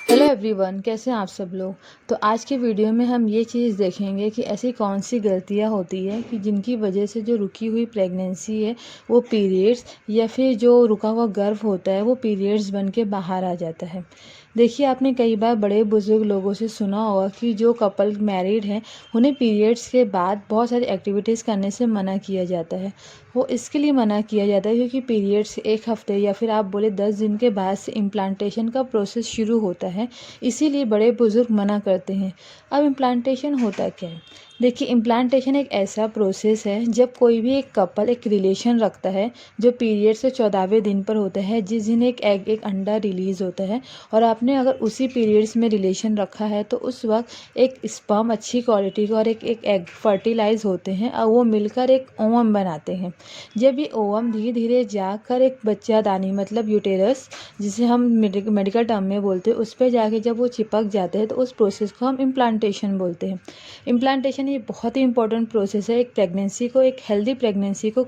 Hello everyone, कैसे हैं आप सब लोग। तो आज के वीडियो में हम ये चीज़ देखेंगे कि ऐसी कौन सी गलतियां होती है कि जिनकी वजह से जो रुकी हुई प्रेगनेंसी है वो पीरियड्स या फिर जो रुका हुआ गर्भ होता है वो पीरियड्स बन के बाहर आ जाता है। देखिए, आपने कई बार बड़े बुजुर्ग लोगों से सुना होगा कि जो कपल मैरिड हैं उन्हें पीरियड्स के बाद बहुत सारी एक्टिविटीज़ करने से मना किया जाता है। वो इसके लिए मना किया जाता है क्योंकि पीरियड्स 1 हफ्ते या फिर आप बोले 10 दिन के बाद से इम्प्लांटेशन का प्रोसेस शुरू होता है। इसीलिए बड़े बुजुर्ग मना करते हैं। अब इम्प्लांटेशन होता क्या है? देखिए, इम्प्लांटेशन एक ऐसा प्रोसेस है जब कोई भी एक कपल एक रिलेशन रखता है जो पीरियड से 14वें दिन पर होता है, जिस दिन एक एग एक अंडा रिलीज़ होता है और आपने अगर उसी पीरियड्स में रिलेशन रखा है तो उस वक्त एक स्पर्म अच्छी क्वालिटी का और एक एग फर्टिलाइज होते हैं और वो मिलकर एक ओवम बनाते हैं। जब ये ओवम धीरे धीरे जाकर एक बच्चादानी मतलब यूटेरस, जिसे हम मेडिकल टर्म में बोलते हैं, उस पर जाके जब वो चिपक जाते हैं तो उस प्रोसेस को हम इम्प्लांटेशन बोलते हैं। इम्प्लांटेशन ये बहुत ही इंपॉर्टेंट प्रोसेस है एक प्रेगनेंसी को, एक हेल्दी प्रेगनेंसी को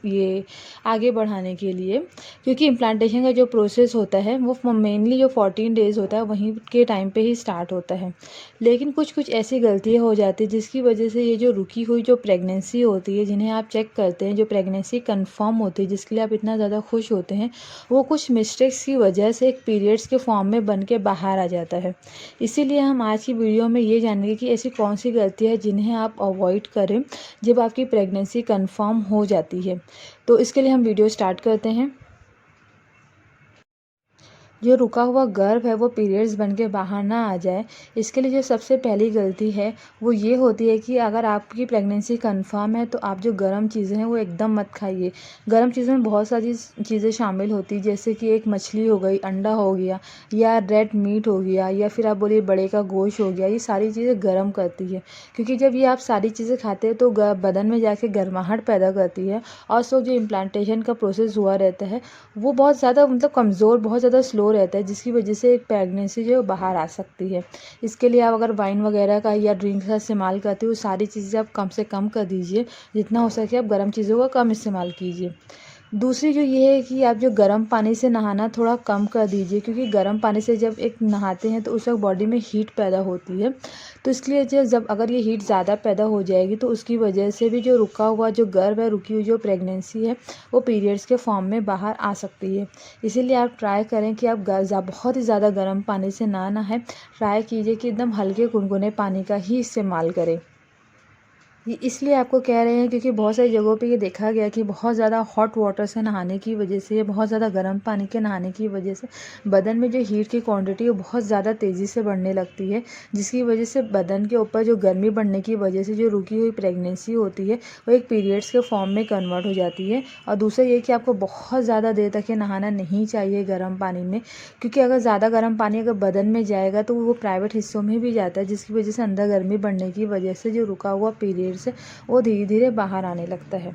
ये आगे बढ़ाने के लिए, क्योंकि इम्प्लांटेशन का जो प्रोसेस होता है वो मेनली जो 14 डेज़ होता है वहीं के टाइम पे ही स्टार्ट होता है। लेकिन कुछ कुछ ऐसी गलतियाँ हो जाती है जिसकी वजह से ये जो रुकी हुई जो प्रेगनेंसी होती है, जिन्हें आप चेक करते हैं, जो प्रेगनेंसी कंफर्म होती है, जिसके लिए आप इतना ज़्यादा खुश होते हैं, वो कुछ मिस्टेक्स की वजह से एक पीरियड्स के फॉर्म में बन के बाहर आ जाता है। इसीलिए हम आज की वीडियो में ये जानेंगे कि ऐसी कौन सी गलतियाँ हैं जिन्हें आप अवॉइड करें जब आपकी प्रेगनेंसी कंफर्म हो जाती है। तो इसके लिए हम वीडियो स्टार्ट करते हैं। जो रुका हुआ गर्भ है वो पीरियड्स बन के बाहर ना आ जाए, इसके लिए जो सबसे पहली गलती है वो ये होती है कि अगर आपकी प्रेगनेंसी कंफर्म है तो आप जो गर्म चीज़ें हैं वो एकदम मत खाइए। गर्म चीज़ों में बहुत सारी चीज़ें शामिल होती हैं, जैसे कि एक मछली हो गई, अंडा हो गया या रेड मीट हो गया या फिर आप बोलिए बड़े का गोश्त हो गया। ये सारी चीज़ें गर्म करती है, क्योंकि जब ये आप सारी चीज़ें खाते हैं तो बदन में जाके गर्माहट पैदा करती है और सो जो इम्प्लांटेशन का प्रोसेस हुआ रहता है वो बहुत ज़्यादा मतलब कमज़ोर, बहुत ज़्यादा स्लो रहता है, जिसकी वजह से एक प्रेगनेंसी जो है बाहर आ सकती है। इसके लिए आप अगर वाइन वगैरह का या ड्रिंक का इस्तेमाल करते हो, सारी चीज़ें आप कम से कम कर दीजिए। जितना हो सके आप गर्म चीज़ों का कम इस्तेमाल कीजिए। दूसरी जो ये है कि आप जो गर्म पानी से नहाना थोड़ा कम कर दीजिए, क्योंकि गर्म पानी से जब एक नहाते हैं तो उस वक्त बॉडी में हीट पैदा होती है। तो इसके लिए जब अगर ये हीट ज़्यादा पैदा हो जाएगी तो उसकी वजह से भी जो रुका हुआ जो गर्भ है, रुकी हुई जो प्रेगनेंसी है, वो पीरियड्स के फॉर्म में बाहर आ सकती है। इसीलिए आप ट्राई करें कि आप बहुत ही ज़्यादा गर्म पानी से ना नहाएं। ट्राई कीजिए कि एकदम हल्के गुनगुने पानी का ही इस्तेमाल करें। ये इसलिए आपको कह रहे हैं क्योंकि बहुत सारी जगहों पे ये देखा गया कि बहुत ज़्यादा हॉट वाटर से नहाने की वजह से, बहुत ज़्यादा गर्म पानी के नहाने की वजह से बदन में जो हीट की क्वांटिटी है वो बहुत ज़्यादा तेज़ी से बढ़ने लगती है, जिसकी वजह से बदन के ऊपर जो गर्मी बढ़ने की वजह से जो रुकी हुई प्रेगनेंसी होती है वो एक पीरियड्स के फॉर्म में कन्वर्ट हो जाती है। और दूसरा ये कि आपको बहुत ज़्यादा देर तक ये नहाना नहीं चाहिए गर्म पानी में, क्योंकि अगर ज़्यादा गर्म पानी अगर बदन में जाएगा तो वो प्राइवेट हिस्सों में भी जाता है, जिसकी वजह से अंदर गर्मी बढ़ने की वजह से जो रुका हुआ पीरियड से वो धीरे धीरे बाहर आने लगता है।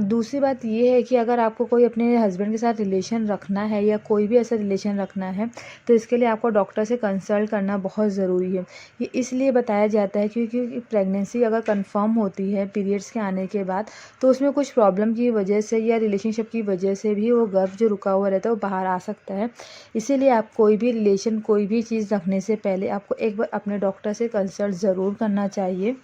दूसरी बात ये है कि अगर आपको कोई अपने हस्बैंड के साथ रिलेशन रखना है या कोई भी ऐसा रिलेशन रखना है तो इसके लिए आपको डॉक्टर से कंसल्ट करना बहुत ज़रूरी है। ये इसलिए बताया जाता है क्योंकि प्रेगनेंसी अगर कंफर्म होती है पीरियड्स के आने के बाद तो उसमें कुछ प्रॉब्लम की वजह से या रिलेशनशिप की वजह से भी वो गर्भ जो रुका हुआ रहता है वो बाहर आ सकता है। इसीलिए आप कोई भी रिलेशन, कोई भी चीज़ रखने से पहले आपको एक बार अपने डॉक्टर से कंसल्ट ज़रूर करना चाहिए।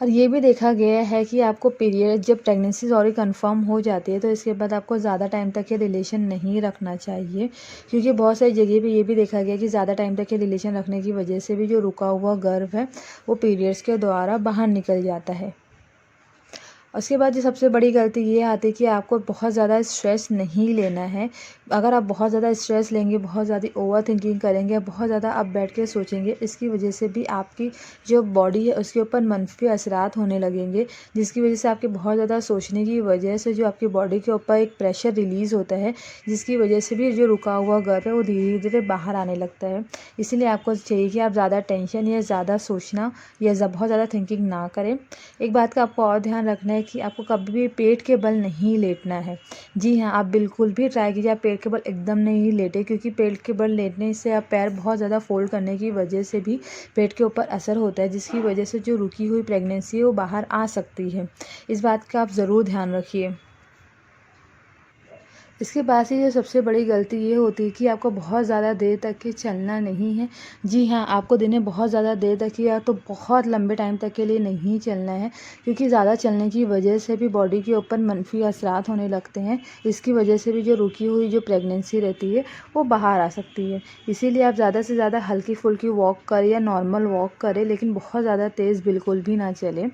और ये भी देखा गया है कि आपको पीरियड जब प्रेगनेंसी सॉरी कंफर्म हो जाती है तो इसके बाद आपको ज़्यादा टाइम तक ये रिलेशन नहीं रखना चाहिए, क्योंकि बहुत सारी जगह पे ये भी देखा गया कि ज़्यादा टाइम तक ये रिलेशन रखने की वजह से भी जो रुका हुआ गर्भ है वो पीरियड्स के द्वारा बाहर निकल जाता है। उसके बाद जो सबसे बड़ी गलती ये आती है कि आपको बहुत ज़्यादा स्ट्रेस नहीं लेना है। अगर आप बहुत ज़्यादा स्ट्रेस लेंगे, बहुत ज़्यादा ओवर थिंकिंग करेंगे, बहुत ज़्यादा आप बैठ के सोचेंगे, इसकी वजह से भी आपकी जो बॉडी है उसके ऊपर मनफी असरात होने लगेंगे, जिसकी वजह से आपके बहुत ज़्यादा सोचने की वजह से जो आपकी बॉडी के ऊपर एक प्रेशर रिलीज़ होता है, जिसकी वजह से भी जो रुका हुआ गर्भ है वो धीरे धीरे बाहर आने लगता है। इसीलिए आपको चाहिए कि आप ज़्यादा टेंशन या ज़्यादा सोचना या बहुत ज़्यादा थिंकिंग ना करें। एक बात का आपको और ध्यान रखना है कि आपको कभी भी पेट के बल नहीं लेटना है। जी हाँ, आप बिल्कुल भी ट्राई कीजिए आप पेट के बल एकदम नहीं लेटे, क्योंकि पेट के बल लेटने से आप पैर बहुत ज़्यादा फोल्ड करने की वजह से भी पेट के ऊपर असर होता है, जिसकी वजह से जो रुकी हुई प्रेगनेंसी है वो बाहर आ सकती है। इस बात का आप ज़रूर ध्यान रखिए। इसके बाद से जो सबसे बड़ी गलती ये होती है कि आपको बहुत ज़्यादा देर तक के चलना नहीं है। जी हाँ, आपको दिन में बहुत ज़्यादा देर तक या तो बहुत लंबे टाइम तक के लिए नहीं चलना है, क्योंकि ज़्यादा चलने की वजह से भी बॉडी के ऊपर मंफी असरात होने लगते हैं। इसकी वजह से भी जो रुकी हुई जो प्रेगनेंसी रहती है वो बाहर आ सकती है। इसीलिए आप ज़्यादा से ज़्यादा हल्की-फुल्की वॉक करें या नॉर्मल वॉक करें, लेकिन बहुत ज़्यादा तेज़ बिल्कुल भी ना चलें।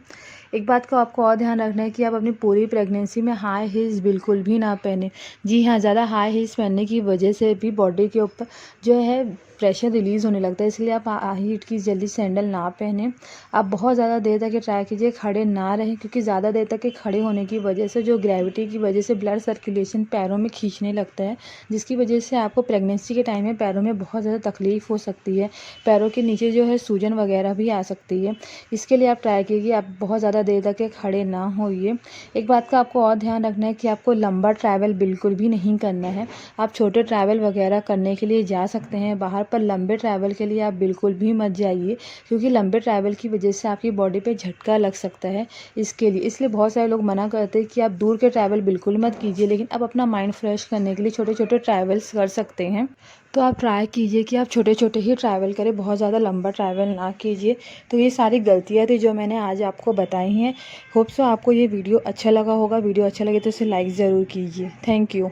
एक बात का आपको और ध्यान रखना है कि आप अपनी पूरी प्रेगनेंसी में हाई हील्स बिल्कुल भी ना पहनें। जी हाँ, ज़्यादा हाई हील्स पहनने की वजह से भी बॉडी के ऊपर जो है प्रेशर रिलीज़ होने लगता है, इसलिए आप हाई हीट की जल्दी सैंडल ना पहनें। आप बहुत ज़्यादा देर तक ये ट्राई कीजिए खड़े ना रहें, क्योंकि ज़्यादा देर तक के खड़े होने की वजह से जो ग्रेविटी की वजह से ब्लड सर्कुलेशन पैरों में खींचने लगता है, जिसकी वजह से आपको प्रेगनेंसी के टाइम में पैरों में बहुत ज़्यादा तकलीफ़ हो सकती है। पैरों के नीचे जो है सूजन वगैरह भी आ सकती है। इसके लिए आप ट्राई कीजिए आप बहुत ज़्यादा देर तक के खड़े ना होइए। एक बात का आपको और ध्यान रखना है कि आपको लंबा ट्रैवल बिल्कुल भी नहीं करना है। आप छोटे ट्रैवल वगैरह करने के लिए जा सकते हैं बाहर, पर लंबे ट्रैवल के लिए आप बिल्कुल भी मत जाइए, क्योंकि लंबे ट्रैवल की वजह से आपकी बॉडी पे झटका लग सकता है। इसलिए बहुत सारे लोग मना करते हैं कि आप दूर के ट्रैवल बिल्कुल मत कीजिए, लेकिन आप अपना माइंड फ्रेश करने के लिए छोटे-छोटे ट्रैवल्स कर सकते हैं। तो आप ट्राई कीजिए कि आप छोटे-छोटे ही ट्रैवल करें, बहुत ज़्यादा लंबा ट्रैवल ना कीजिए। तो ये सारी गलतियाँ थी जो मैंने आज आपको बताई हैं। होप सो आपको ये वीडियो अच्छा लगा होगा। वीडियो अच्छा लगे तो इसे लाइक ज़रूर कीजिए। Thank you.